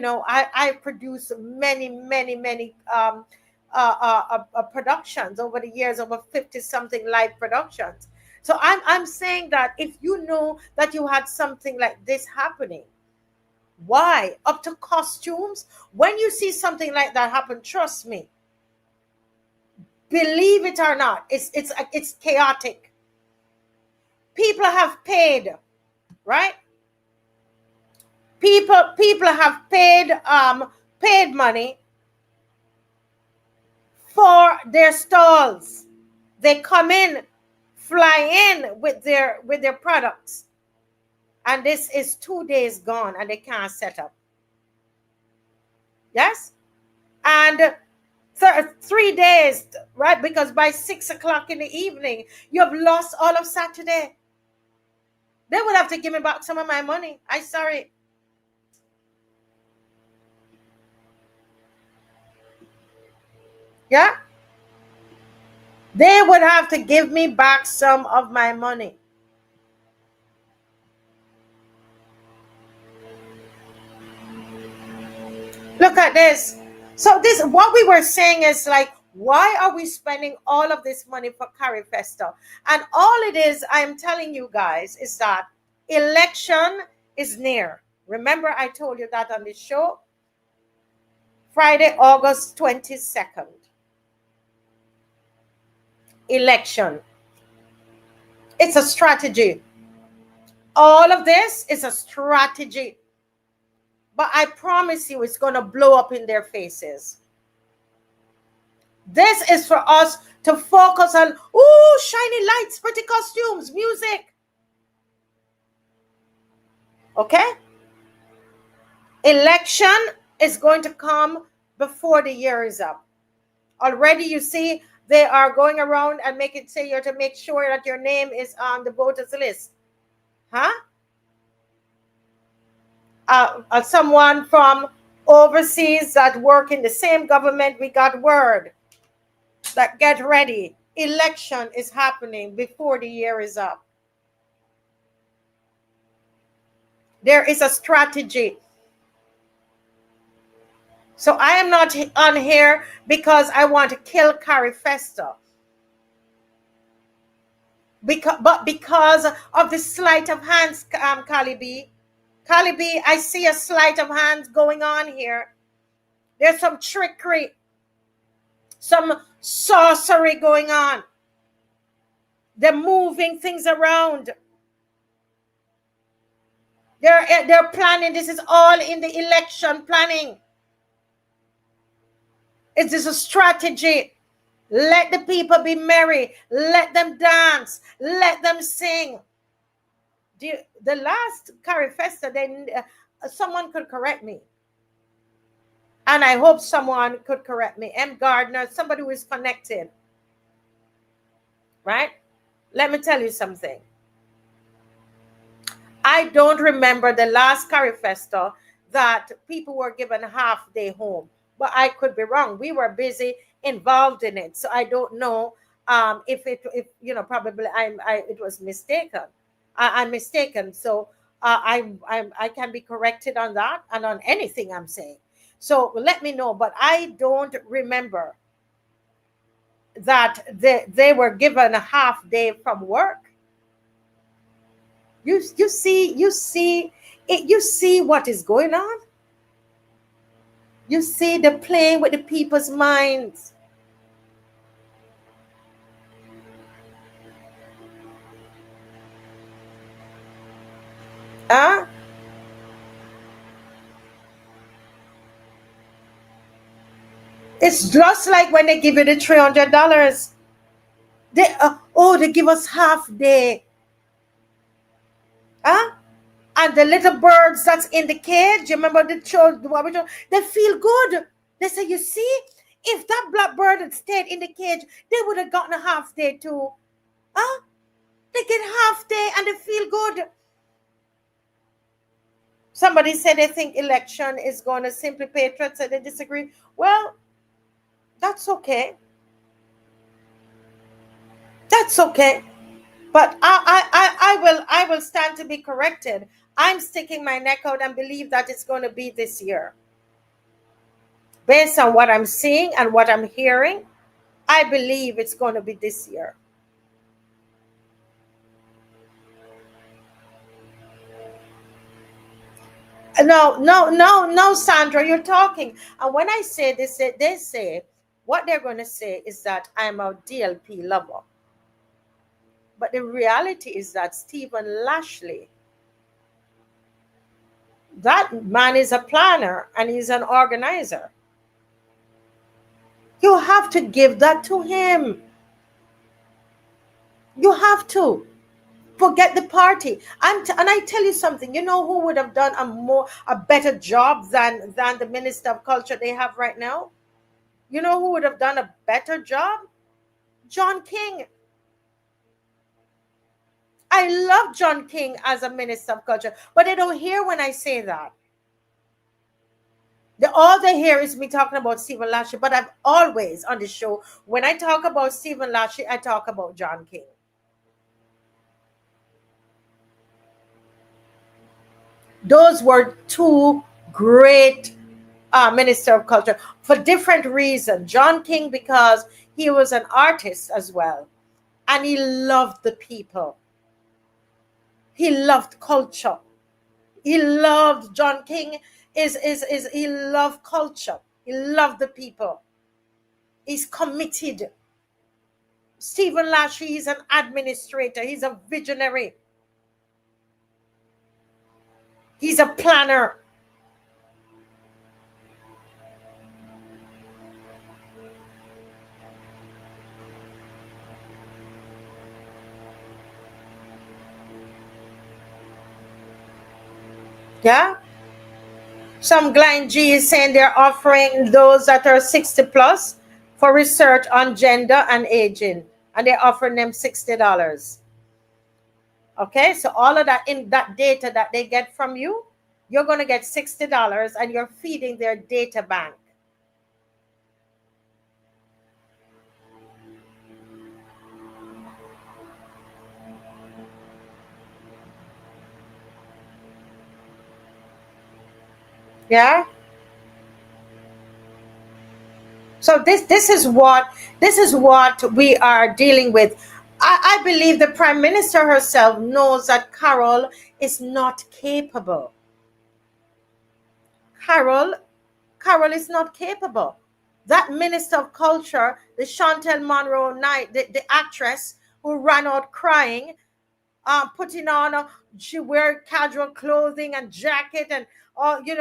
I produce many, many, many productions over the years, over 50 something live productions. So I'm saying that if you know that you had something like this happening, why? Up to costumes. When you see something like that happen, trust me, believe it or not, it's chaotic. People have paid, right? People have paid money for their stalls. They come in, fly in with their products, and this is 2 days gone and they can't set up. Yes. And 3 days, right? Because by 6 o'clock in the evening you have lost all of Saturday. They would have to give me back some of my money. I'm sorry. Yeah, they would have to give me back some of my money. Look at this. So this, what we were saying is like, why are we spending all of this money for Carrie Festa? And all it is, I'm telling you guys, is that election is near. Remember, I told you that on the show, Friday, August 22nd. Election. It's a strategy. All of this is a strategy. But I promise you, it's going to blow up in their faces. This is for us to focus on, ooh, shiny lights, pretty costumes, music. Okay? Election is going to come before the year is up. Already, you see, they are going around and make it say you're to make sure that your name is on the voters list. Huh? Someone from overseas that work in the same government, we got word that get ready. Election is happening before the year is up. There is a strategy. So I am not on here because I want to kill Carrie Festa. But because of the sleight of hands, Carly B, I see a sleight of hands going on here. There's some trickery, some sorcery going on. They're moving things around. They're planning. This is all in the election planning. It is a strategy. Let the people be merry. Let them dance. Let them sing. The last Carrie Festa, then someone could correct me. And I hope someone could correct me. M. Gardner, somebody who is connected. Right? Let me tell you something. I don't remember the last Carrie Festa that people were given half day home. But I could be wrong. We were busy involved in it. So I don't know if probably it was mistaken. I'm mistaken. So I can be corrected on that and on anything I'm saying. So let me know. But I don't remember that they were given a half day from work. You see what is going on. You see the playing with the people's minds. Huh? It's just like when they give you the $300. They give us half day. Huh? And the little birds that's in the cage, you remember the children, they feel good. They say, you see, if that black bird had stayed in the cage, they would have gotten a half day too. Huh? They get half day and they feel good. Somebody said they think election is going to simply patriots, and they disagree. Well, that's okay. That's okay. But I will stand to be corrected. I'm sticking my neck out and believe that it's going to be this year. Based on what I'm seeing and what I'm hearing, I believe it's going to be this year. No, no, no, no, Sandra, you're talking. And when I say this, they say what they're going to say is that I'm a DLP lover. But the reality is that Stephen Lashley, that man is a planner and he's an organizer. You have to give that to him. You have to. Forget the party. And I tell you something. You know who would have done a better job than the Minister of Culture they have right now? You know who would have done a better job? John King. I love John King as a Minister of Culture, but they don't hear when I say that. All they hear is me talking about Stephen Lashley, but I've always on the show, when I talk about Stephen Lashley, I talk about John King. Those were two great Minister of Culture for different reasons. John King, because he was an artist as well, and he loved the people. He loved culture. He loved John King is he loved culture. He loved the people. He's committed. Stephen Lashley is an administrator. He's a visionary. He's a planner. Yeah. Some Glenn G is saying they're offering those that are 60 plus for research on gender and aging, and they're offering them $60. Okay, so all of that in that data that they get from you, you're going to get $60 and you're feeding their data bank. Yeah. So this is what we are dealing with. I believe the Prime Minister herself knows that Carol is not capable. Carol is not capable. That Minister of Culture, the Chantel Monroe Knight, the actress who ran out crying, putting on she wear casual clothing and jacket and and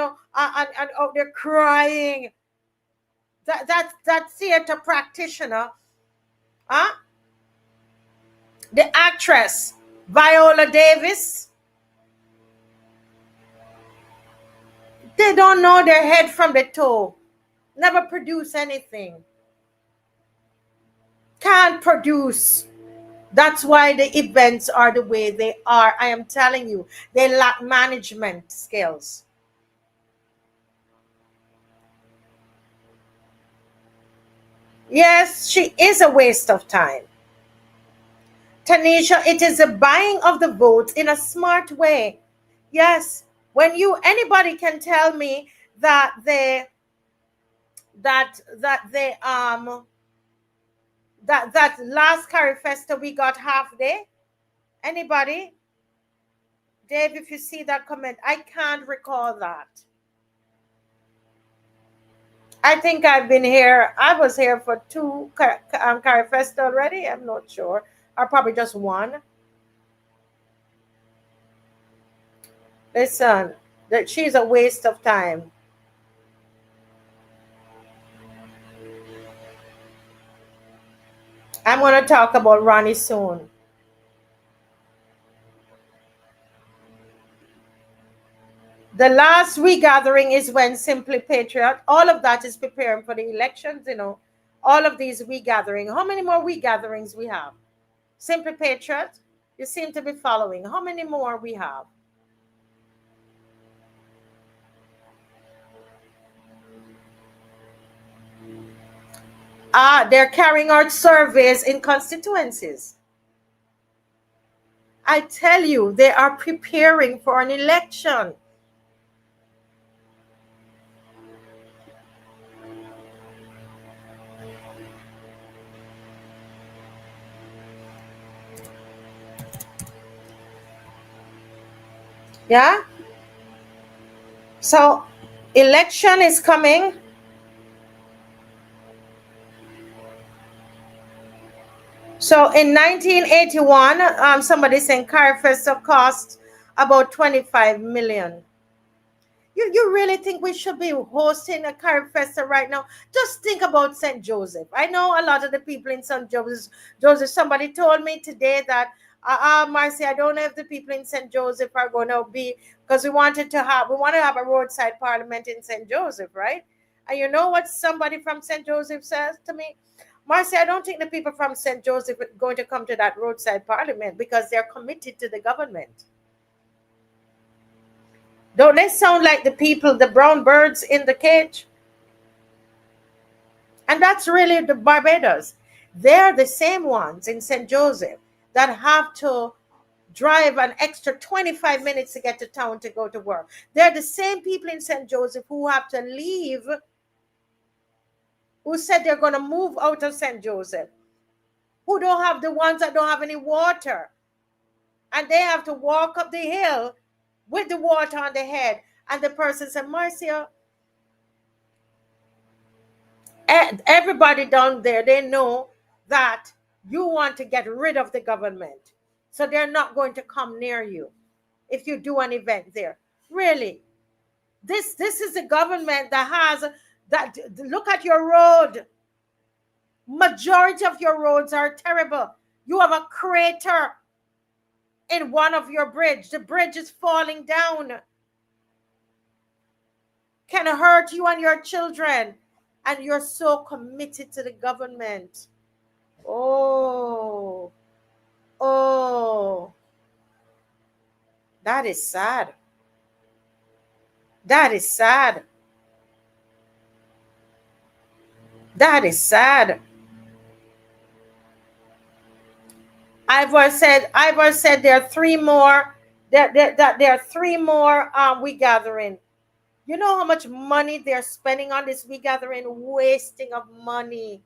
out there crying. That theater practitioner, huh? The actress Viola Davis, they don't know their head from the toe. Never produce anything. Can't produce. That's why the events are the way they are. I am telling you, they lack management skills. Yes, she is a waste of time. Tanisha, it is a buying of the votes in a smart way. Yes, when anybody can tell me that they that last Carrie Festa we got half day. Anybody? Dave, if you see that comment, I can't recall that. I think I've been here. I was here for two Carrie Festa already. I'm not sure. Or probably just one. Listen, that she's a waste of time. I'm going to talk about Ronnie soon. The last regathering is when Simply Patriot, all of that is preparing for the elections, all of these regathering. How many more regatherings we have? Simply Patriot, you seem to be following. How many more we have? They're carrying out surveys in constituencies. I tell you, they are preparing for an election. Yeah. So election is coming. So in 1981, somebody saying Carifesta cost about 25 million. You really think we should be hosting a Carib Festa right now? Just think about St. Joseph. I know a lot of the people in St. Joseph. Somebody told me today that, Marcia, I don't know if the people in St. Joseph are going to be, because we want to have a roadside parliament in St. Joseph, right? And you know what somebody from St. Joseph says to me? Marcia, I don't think the people from St. Joseph are going to come to that roadside parliament because they're committed to the government. Don't they sound like the people, the brown birds in the cage? And that's really the Barbados. They're the same ones in St. Joseph that have to drive an extra 25 minutes to get to town to go to work. They're the same people in St. Joseph who have to leave, who said they're going to move out of St. Joseph, who don't have, the ones that don't have any water. And they have to walk up the hill with the water on their head. And the person said, Marcia, everybody down there, they know that you want to get rid of the government. So they're not going to come near you if you do an event there. Really. This is a government that has that. Look at your road. Majority of your roads are terrible. You have a crater in one of your bridge. The bridge is falling down. Can hurt you and your children. And you're so committed to the government. Oh, oh, that is sad. That is sad. That is sad. Ivor said there are three more. There are three more we gathering. You know how much money they're spending on this we gathering? Wasting of money.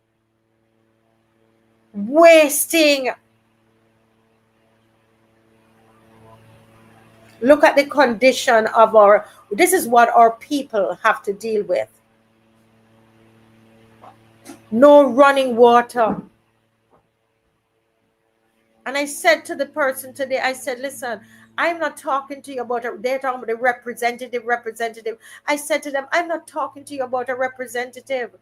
Wasting. Look at the condition of this is what our people have to deal with. No running water. And I said to the person today, I said, listen, I'm not talking to you about they're talking about a representative. I said to them, I'm not talking to you about a representative.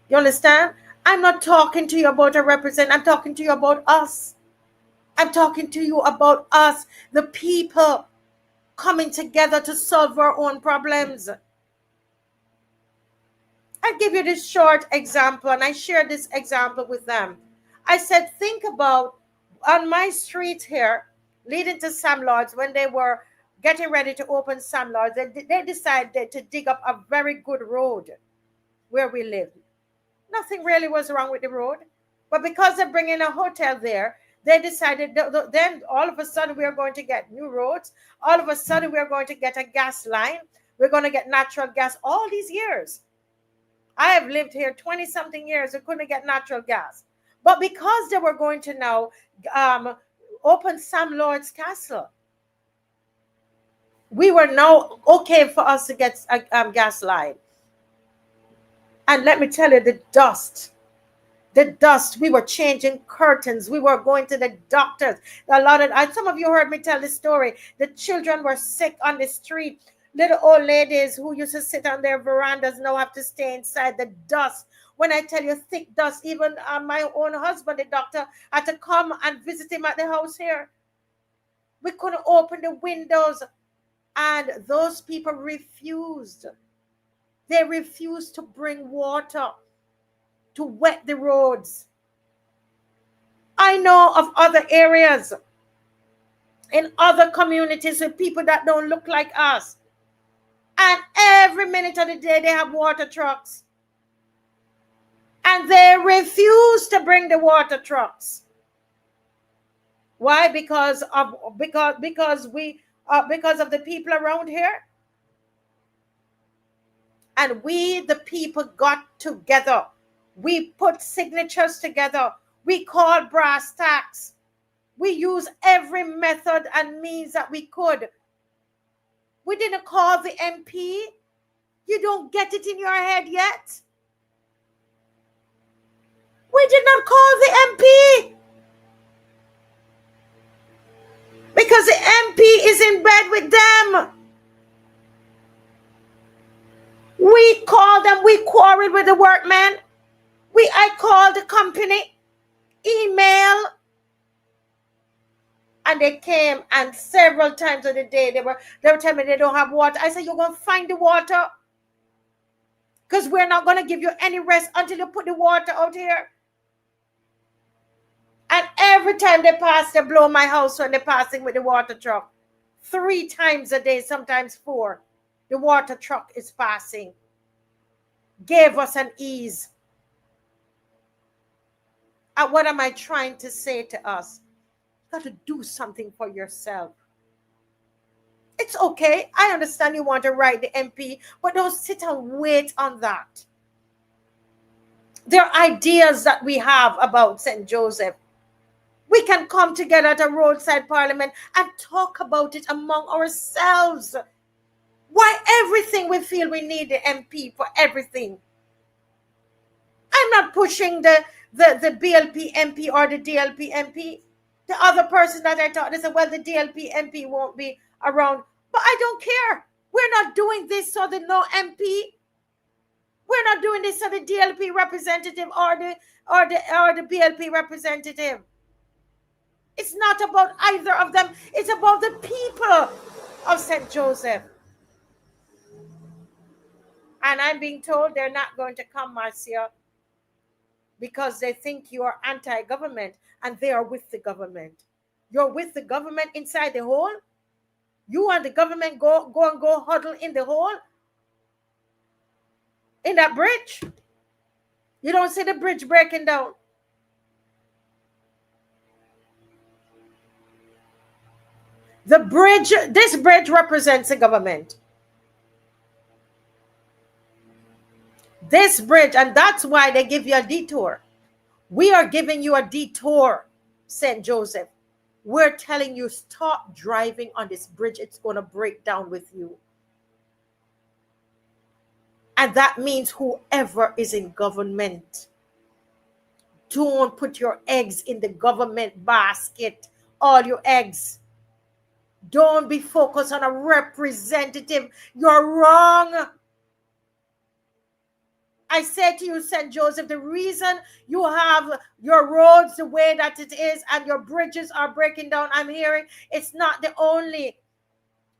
You understand? I'm not talking to you about a representative. I'm talking to you about us. I'm talking to you about us, the people coming together to solve our own problems. I give you this short example, and I shared this example with them. I said, think about on my street here, leading to Sam Lords, when they were getting ready to open Sam Lords, they decided to dig up a very good road where we live. Nothing really was wrong with the road. But because they're bringing a hotel there, they decided then all of a sudden we are going to get new roads. All of a sudden we are going to get a gas line. We're going to get natural gas. All these years, I have lived here 20 something years. We couldn't get natural gas. But because they were going to now open Sam Lord's Castle, we were now okay for us to get a gas line. And let me tell you, the dust, we were changing curtains, we were going to the doctors. A lot of some of you heard me tell the story. The children were sick on the street. Little old ladies who used to sit on their verandas now have to stay inside. The dust, when I tell you thick dust, even my own husband, the doctor, had to come and visit him at the house here. We couldn't open the windows, and those people refused. They refused to bring water to wet the roads. I know of other areas in other communities with people that don't look like us. And every minute of the day, they have water trucks. And they refuse to bring the water trucks. Why? Because of the people around here. And we, the people, got together. We put signatures together. We called brass tacks. We used every method and means that we could We didn't call the MP. You don't get it in your head yet? We did not call the MP. Because the MP is in bed with them. We called them. We quarreled with the workmen. I called the company, email, and they came, and several times of the day they were telling me they don't have water. I said, you're going to find the water, because we're not going to give you any rest until you put the water out here. And every time they pass, they blow my house when they're passing with the water truck. 3 times a day, sometimes 4. The water truck is passing. Gave us an ease. And what am I trying to say to us? You got to do something for yourself. It's okay. I understand you want to write the MP, but don't sit and wait on that. There are ideas that we have about St. Joseph. We can come together at a roadside parliament and talk about it among ourselves. Why everything we feel we need the MP for everything? I'm not pushing the BLP MP or the DLP MP. The other person that I talked, they said, well, the DLP MP won't be around. But I don't care. We're not doing this so the no MP. We're not doing this so the DLP representative or the BLP representative. It's not about either of them. It's about the people of St. Joseph. And I'm being told they're not going to come, Marcia, because they think you are anti-government, and they are with the government. You're with the government inside the hole? You and the government go huddle in the hole? In that bridge? You don't see the bridge breaking down. The bridge, this bridge represents the government. This bridge, and that's why they give you a detour. We are giving you a detour, St. Joseph. We're telling you, stop driving on this bridge. It's going to break down with you. And that means whoever is in government, don't put your eggs in the government basket, all your eggs. Don't be focused on a representative. You're wrong. I say to you, St. Joseph, the reason you have your roads the way that it is and your bridges are breaking down, I'm hearing it's not the only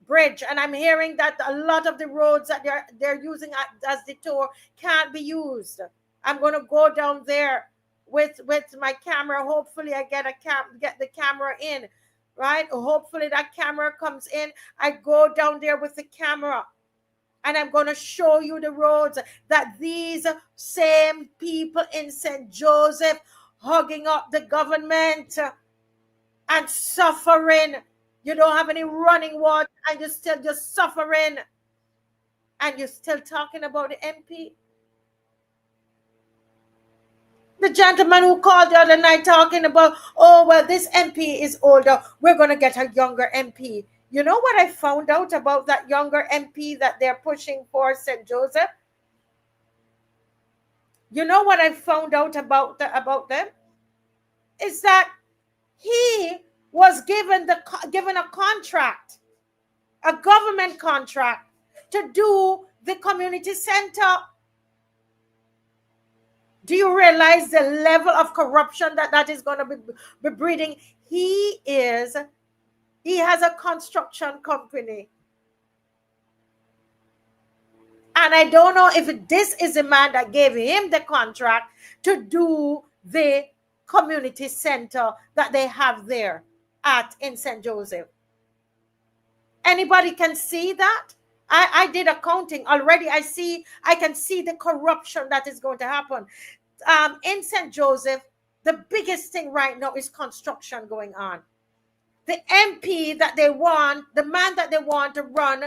bridge. And I'm hearing that a lot of the roads that they're using as the tour can't be used. I'm going to go down there with my camera. Hopefully I get the camera in, right? Hopefully that camera comes in. I go down there with the camera. And I'm going to show you the roads that these same people in St. Joseph hugging up the government and suffering. You don't have any running water and you're still just suffering. And you're still talking about the MP. The gentleman who called the other night talking about, oh, well, this MP is older. We're going to get a younger MP. You know what I found out about that younger MP that they're pushing for St. Joseph? You know what I found out about them? Is that he was given a contract, a government contract, to do the community center. Do you realize the level of corruption that is going to be breeding? He has a construction company. And I don't know if this is the man that gave him the contract to do the community center that they have there in St. Joseph. Anybody can see that? I did accounting already. I can see the corruption that is going to happen. In St. Joseph, the biggest thing right now is construction going on. The MP that they want, the man that they want to run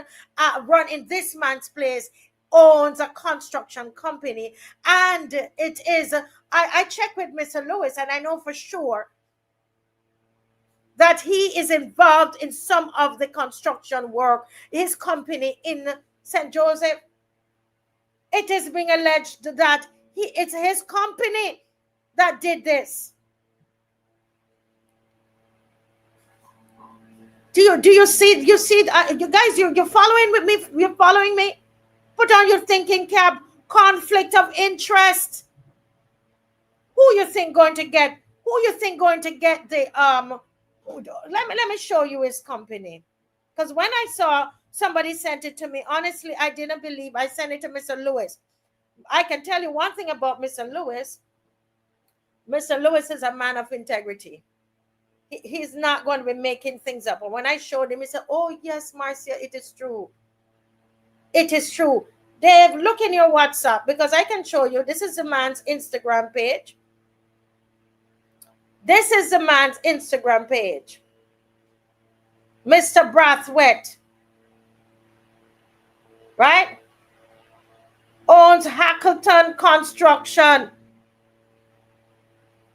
in this man's place, owns a construction company. And it is, I checked with Mr. Lewis, and I know for sure that he is involved in some of the construction work, his company in St. Joseph. It is being alleged that it's his company that did this. Do you see, you guys, you're following with me, you're following me? Put on your thinking cap. Conflict of interest. Who you think going to get, the let me show you his company. Because when I saw somebody sent it to me, honestly, I didn't believe. I sent it to Mr. Lewis. I can tell you one thing about Mr. Lewis. Mr. Lewis is a man of integrity. He's not going to be making things up. But when I showed him, he said, "Oh yes, Marcia, it is true. It is true." Dave, look in your WhatsApp, because I can show you. This is the man's Instagram page. This is the man's Instagram page. Mr. Brathwaite, right? Owns Hackleton Construction.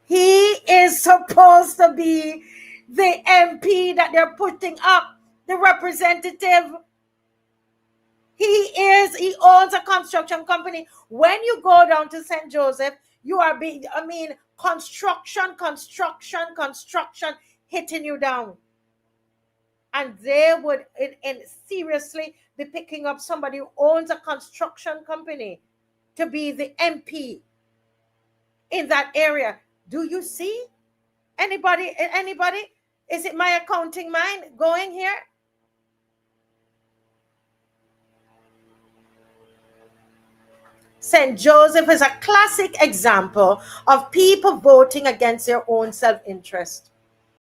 He is supposed to be the MP that they're putting up, the representative. He owns a construction company. When you go down to St. Joseph, you are being, construction hitting you down. And they would seriously be picking up somebody who owns a construction company to be the MP in that area. Do you see? Anybody? Is it my accounting mind going here? St. Joseph is a classic example of people voting against their own self-interest.